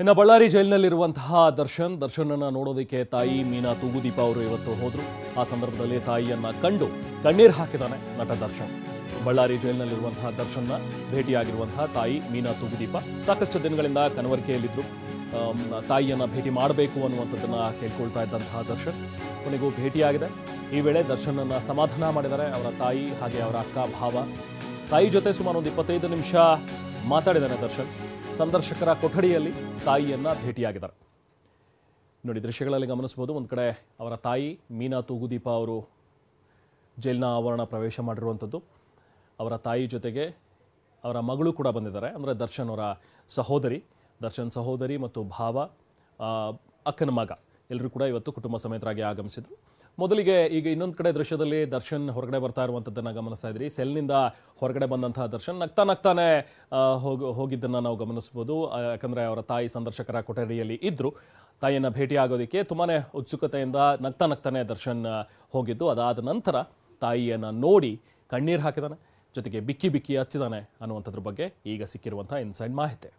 ಇನ್ನು ಬಳ್ಳಾರಿ ಜೈಲಿನಲ್ಲಿರುವಂತಹ ದರ್ಶನನ್ನ ನೋಡೋದಕ್ಕೆ ತಾಯಿ ಮೀನಾ ತೂಗುದೀಪ ಅವರು ಇವತ್ತು ಹೋದ್ರು. ಆ ಸಂದರ್ಭದಲ್ಲಿ ತಾಯಿಯನ್ನ ಕಂಡು ಕಣ್ಣೀರು ಹಾಕಿದಾನೆ ನಟ ದರ್ಶನ್. ಬಳ್ಳಾರಿ ಜೈಲಿನಲ್ಲಿರುವಂತಹ ದರ್ಶನ್ನ ಭೇಟಿಯಾಗಿರುವಂತಹ ತಾಯಿ ಮೀನಾ ತೂಗುದೀಪ ಸಾಕಷ್ಟು ದಿನಗಳಿಂದ ಕನವರಿಕೆಯಲ್ಲಿದ್ರು. ತಾಯಿಯನ್ನ ಭೇಟಿ ಮಾಡಬೇಕು ಅನ್ನುವಂಥದ್ದನ್ನ ಕೇಳ್ಕೊಳ್ತಾ ಇದ್ದಂತಹ ದರ್ಶನ್ ಕೊನೆಗೂ ಭೇಟಿಯಾಗಿದೆ. ಈ ವೇಳೆ ದರ್ಶನನ್ನ ಸಮಾಧಾನ ಮಾಡಿದ್ದಾರೆ ಅವರ ತಾಯಿ ಹಾಗೆ ಅವರ ಅಕ್ಕ ಭಾವ. ತಾಯಿ ಜೊತೆ ಸುಮಾರು ಒಂದು 25 ನಿಮಿಷ ಮಾತಾಡಿದ್ದಾನೆ ದರ್ಶನ್. ಸಂದರ್ಶಕರ ಕೊಠಡಿಯಲ್ಲಿ ತಾಯಿಯನ್ನ ಭೇಟಿಯಾಗಿದ್ದಾರೆ. ನೋಡಿ, ದೃಶ್ಯಗಳಲ್ಲಿ ಗಮನಿಸಬಹುದು. ಒಂದು ಕಡೆ ಅವರ ತಾಯಿ ಮೀನಾ ತೂಗುದೀಪ ಅವರು ಜೈಲಿನ ಆವರಣ ಪ್ರವೇಶ ಮಾಡಿರುವಂಥದ್ದು. ಅವರ ತಾಯಿ ಜೊತೆಗೆ ಅವರ ಮಗಳು ಕೂಡ ಬಂದಿದ್ದಾರೆ. ಅಂದರೆ ದರ್ಶನ್ ಅವರ ಸಹೋದರಿ, ದರ್ಶನ್ ಸಹೋದರಿ ಮತ್ತು ಭಾವ, ಅಕ್ಕನ ಮಗ ಎಲ್ಲರೂ ಕೂಡ ಇವತ್ತು ಕುಟುಂಬ ಸಮೇತರಾಗಿ ಆಗಮಿಸಿದ್ರು. ಮೊದಲಿಗೆ ಈಗ ಇನ್ನೊಂದು ಕಡೆ ದೃಶ್ಯದಲ್ಲಿ ದರ್ಶನ್ ಹೊರಗಡೆ ಬರ್ತಾ ಇರುವಂಥದ್ದನ್ನು ಗಮನಿಸ್ತಾ ಇದ್ರಿ. ಸೆಲ್ನಿಂದ ಹೊರಗಡೆ ಬಂದಂತಹ ದರ್ಶನ್ ನಗ್ತಾನೆ ಹೋಗಿದ್ದನ್ನು ನಾವು ಗಮನಿಸ್ಬೋದು. ಯಾಕಂದರೆ ಅವರ ತಾಯಿ ಸಂದರ್ಶಕರ ಕೊಠಡಿಯಲ್ಲಿ ಇದ್ದರು. ತಾಯಿಯನ್ನು ಭೇಟಿ ಆಗೋದಕ್ಕೆ ತುಂಬಾ ಉತ್ಸುಕತೆಯಿಂದ ನಗ್ತಾನೆ ದರ್ಶನ್ ಹೋಗಿದ್ದು. ಅದಾದ ನಂತರ ತಾಯಿಯನ್ನು ನೋಡಿ ಕಣ್ಣೀರು ಹಾಕಿದಾನೆ, ಜೊತೆಗೆ ಬಿಕ್ಕಿ ಹಚ್ಚಿದಾನೆ ಅನ್ನುವಂಥದ್ರ ಬಗ್ಗೆ ಈಗ ಸಿಕ್ಕಿರುವಂಥ ಇನ್ಸೈಡ್ ಮಾಹಿತಿ.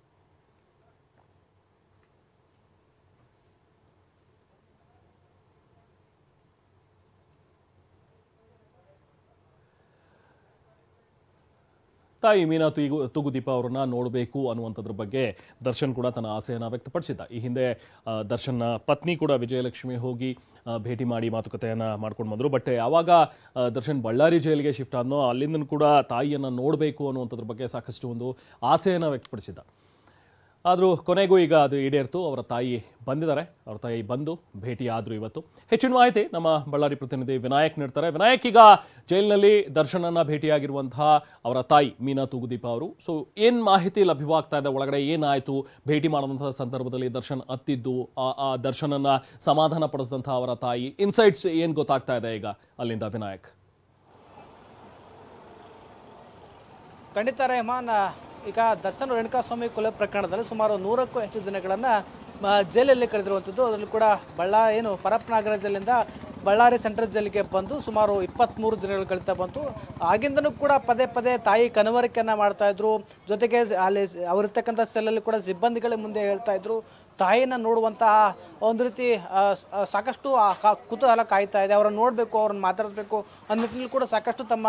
ತಾಯಿ ಮೀನಾ ತೂಗುದೀಪ ಅವರನ್ನ ನೋಡಬೇಕು ಅನ್ನುವಂಥದ್ರ ಬಗ್ಗೆ ದರ್ಶನ್ ಕೂಡ ತನ್ನ ಆಸೆಯನ್ನು ವ್ಯಕ್ತಪಡಿಸಿದ್ದ. ಈ ಹಿಂದೆ ದರ್ಶನ್ನ ಪತ್ನಿ ಕೂಡ ವಿಜಯಲಕ್ಷ್ಮಿ ಹೋಗಿ ಭೇಟಿ ಮಾಡಿ ಮಾತುಕತೆಯನ್ನು ಮಾಡ್ಕೊಂಡು ಬಂದರು. ಬಟ್ ಯಾವಾಗ ದರ್ಶನ್ ಬಳ್ಳಾರಿ ಜೈಲಿಗೆ ಶಿಫ್ಟ್ ಆದ್ನೋ ಅಲ್ಲಿಂದ ಕೂಡ ತಾಯಿಯನ್ನು ನೋಡಬೇಕು ಅನ್ನುವಂಥದ್ರ ಬಗ್ಗೆ ಸಾಕಷ್ಟು ಒಂದು ಆಸೆಯನ್ನು ವ್ಯಕ್ತಪಡಿಸಿದ್ದ. ಆದರೂ ಕೊನೆಗೂ ಈಗ ಅದು ಈಡೇರ್ತು. ಅವರ ತಾಯಿ ಬಂದಿದ್ದಾರೆ. ಅವರ ತಾಯಿ ಬಂದು ಭೇಟಿ ಆದರು ಇವತ್ತು. ಹೆಚ್ಚಿನ ಮಾಹಿತಿ ನಮ್ಮ ಬಳ್ಳಾರಿ ಪ್ರತಿನಿಧಿ ವಿನಾಯಕ್ ನೀಡ್ತಾರೆ. ವಿನಾಯಕ್, ಈಗ ಜೈಲಿನಲ್ಲಿ ದರ್ಶನನ್ನ ಭೇಟಿಯಾಗಿರುವಂತಹ ಅವರ ತಾಯಿ ಮೀನಾ ತೂಗುದೀಪ ಅವರು, ಸೊ ಏನು ಮಾಹಿತಿ ಲಭ್ಯವಾಗ್ತಾ ಇದೆ? ಒಳಗಡೆ ಏನಾಯಿತು? ಭೇಟಿ ಮಾಡುವಂತಹ ಸಂದರ್ಭದಲ್ಲಿ ದರ್ಶನ್ ಅತ್ತಿದ್ದು, ಆ ದರ್ಶನನ್ನ ಸಮಾಧಾನ ಪಡಿಸಿದಂತಹ ಅವರ ತಾಯಿ ಇನ್ಸೈಟ್ಸ್ ಏನು ಗೊತ್ತಾಗ್ತಾ ಇದೆ ಈಗ ಅಲ್ಲಿಂದ ವಿನಾಯಕ್? ಖಂಡಿತ ರೆಹಮಾನ್, ಈಗ ದರ್ಶನ್ ರೇಣುಕಾಸ್ವಾಮಿ ಕೊಲೆ ಪ್ರಕರಣದಲ್ಲಿ ಸುಮಾರು 100ಕ್ಕೂ ಹೆಚ್ಚು ದಿನಗಳನ್ನು ಜೈಲಲ್ಲಿ ಕಳೆದಿರುವಂಥದ್ದು. ಅದರಲ್ಲೂ ಕೂಡ ಪರಪ್ಪನಗರ ಜೈಲಿಂದ ಬಳ್ಳಾರಿ ಸೆಂಟ್ರಲ್ ಜೈಲಿಗೆ ಬಂದು ಸುಮಾರು 23 ದಿನಗಳು ಕಳೀತಾ ಬಂತು. ಆಗಿಂದನೂ ಕೂಡ ಪದೇ ತಾಯಿ ಕನವರಿಕೆಯನ್ನು ಮಾಡ್ತಾ ಇದ್ರು. ಜೊತೆಗೆ ಅಲ್ಲಿ ಅವರಿರ್ತಕ್ಕಂಥ ಸೆಲ್ಲಲ್ಲಿ ಕೂಡ ಸಿಬ್ಬಂದಿಗಳ ಮುಂದೆ ಹೇಳ್ತಾ ಇದ್ರು. ತಾಯಿನ ನೋಡುವಂತಹ ಒಂದು ರೀತಿ ಸಾಕಷ್ಟು ಕುತೂಹಲ ಕಾಯ್ತಾ ಇದೆ. ಅವ್ರನ್ನ ನೋಡಬೇಕು, ಅವ್ರನ್ನ ಮಾತಾಡಬೇಕು ಅನ್ನೋ ನಿಟ್ಟಿನಲ್ಲಿ ಕೂಡ ಸಾಕಷ್ಟು ತಮ್ಮ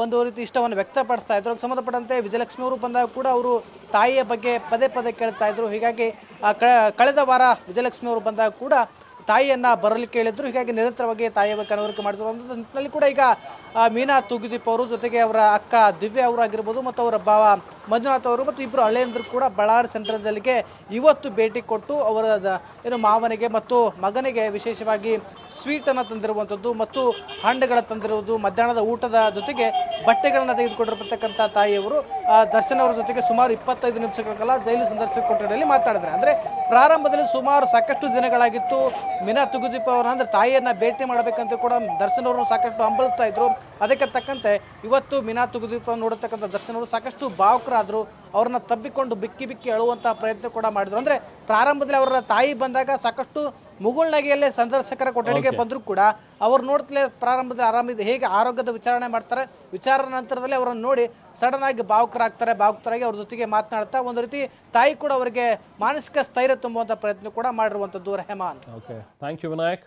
ಒಂದು ರೀತಿ ಇಷ್ಟವನ್ನು ವ್ಯಕ್ತಪಡಿಸ್ತಾ ಇದ್ರು. ಅದಕ್ಕೆ ಸಂಬಂಧಪಟ್ಟಂತೆ ವಿಜಯಲಕ್ಷ್ಮಿ ಅವರು ಬಂದಾಗ ಕೂಡ ಅವರು ತಾಯಿಯ ಬಗ್ಗೆ ಪದೇ ಕೇಳ್ತಾ ಇದ್ರು. ಹೀಗಾಗಿ ಕಳೆದ ವಾರ ವಿಜಯಲಕ್ಷ್ಮಿ ಅವರು ಬಂದಾಗ ಕೂಡ ತಾಯಿಯನ್ನ ಬರಲಿಕ್ಕೆ ಹೇಳಿದ್ರು. ಹೀಗಾಗಿ ನಿರಂತರವಾಗಿ ತಾಯಿಯ ಬಗ್ಗೆ ಕನವರಿಕೆ ಮಾಡಿದ್ರು. ಒಂದು ನಿಟ್ಟಿನಲ್ಲಿ ಕೂಡ ಈಗ ಮೀನಾ ತೂಗುದೀಪ್ ಅವರು ಜೊತೆಗೆ ಅವರ ಅಕ್ಕ ದಿವ್ಯಾ ಅವರು ಆಗಿರ್ಬೋದು ಮತ್ತು ಅವರ ಭಾವ ಮಂಜುನಾಥ್ ಅವರು ಮತ್ತು ಇಬ್ಬರು ಹಳೆಯಂದ್ರು ಕೂಡ ಬಳ್ಳಾರಿ ಸೆಂಟ್ರಲ್ ಜೈಲಿಗೆ ಇವತ್ತು ಭೇಟಿ ಕೊಟ್ಟು ಅವರ ಮಾವನಿಗೆ ಮತ್ತು ಮಗನಿಗೆ ವಿಶೇಷವಾಗಿ ಸ್ವೀಟನ್ನು ತಂದಿರುವಂಥದ್ದು ಮತ್ತು ಹಣ್ಣುಗಳ ತಂದಿರುವುದು, ಮಧ್ಯಾಹ್ನದ ಊಟದ ಜೊತೆಗೆ ಬಟ್ಟೆಗಳನ್ನು ತೆಗೆದುಕೊಂಡಿರತಕ್ಕಂಥ ತಾಯಿಯವರು ದರ್ಶನ್ ಅವರ ಜೊತೆಗೆ ಸುಮಾರು 25 ನಿಮಿಷಗಳ ಕಾಲ ಜೈಲು ಸಂದರ್ಶಕ ಕೊಠಡಿಯಲ್ಲಿ ಮಾತಾಡಿದ್ದಾರೆ. ಅಂದರೆ ಪ್ರಾರಂಭದಲ್ಲಿ ಸುಮಾರು ಸಾಕಷ್ಟು ದಿನಗಳಾಗಿತ್ತು ಮೀನಾ ತೂಗುದೀಪ್ ಅವರನ್ನ, ಅಂದರೆ ತಾಯಿಯನ್ನ ಭೇಟಿ ಮಾಡಬೇಕಂತ ಕೂಡ ದರ್ಶನ್ ಅವರು ಸಾಕಷ್ಟು ಹಂಬಲಿಸ್ತಾ ಇದ್ರು. ಅದಕ್ಕೆ ತಕ್ಕಂತೆ ಇವತ್ತು ಮೀನಾ ತೂಗುದೀಪ್ ನೋಡತಕ್ಕಂಥ ದರ್ಶನ್ ಅವರು ಸಾಕಷ್ಟು ಭಾವುಕರಾದ್ರು. ಅವ್ರನ್ನ ತಬ್ಬಿಕೊಂಡು ಬಿಕ್ಕಿ ಅಳುವಂತಹ ಪ್ರಯತ್ನ ಕೂಡ ಮಾಡಿದ್ರು. ಅಂದ್ರೆ ಪ್ರಾರಂಭದಲ್ಲಿ ಅವರ ತಾಯಿ ಬಂದಾಗ ಸಾಕಷ್ಟು ಮುಗುಳ್ನಗೆಯಲ್ಲೇ ಸಂದರ್ಶಕರ ಕೊಠಡಿಗೆ ಬಂದ್ರು ಕೂಡ ಅವ್ರು ನೋಡ್ತಲೇ ಪ್ರಾರಂಭದಲ್ಲಿ ಆರಾಮಿದೆ, ಹೇಗೆ ಆರೋಗ್ಯದ ವಿಚಾರಣೆ ಮಾಡ್ತಾರೆ, ವಿಚಾರ ನಂತರದಲ್ಲಿ ಅವರನ್ನು ನೋಡಿ ಸಡನ್ ಆಗಿ ಭಾವುಕರಾಗಿ ಅವ್ರ ಜೊತೆಗೆ ಮಾತನಾಡ್ತಾ ಒಂದು ರೀತಿ ತಾಯಿ ಕೂಡ ಅವರಿಗೆ ಮಾನಸಿಕ ಸ್ಥೈರ್ಯ ತುಂಬುವಂತ ಪ್ರಯತ್ನ ಕೂಡ ಮಾಡಿರುವಂತದ್ದು Rehman. Okay, thank you Vinayak.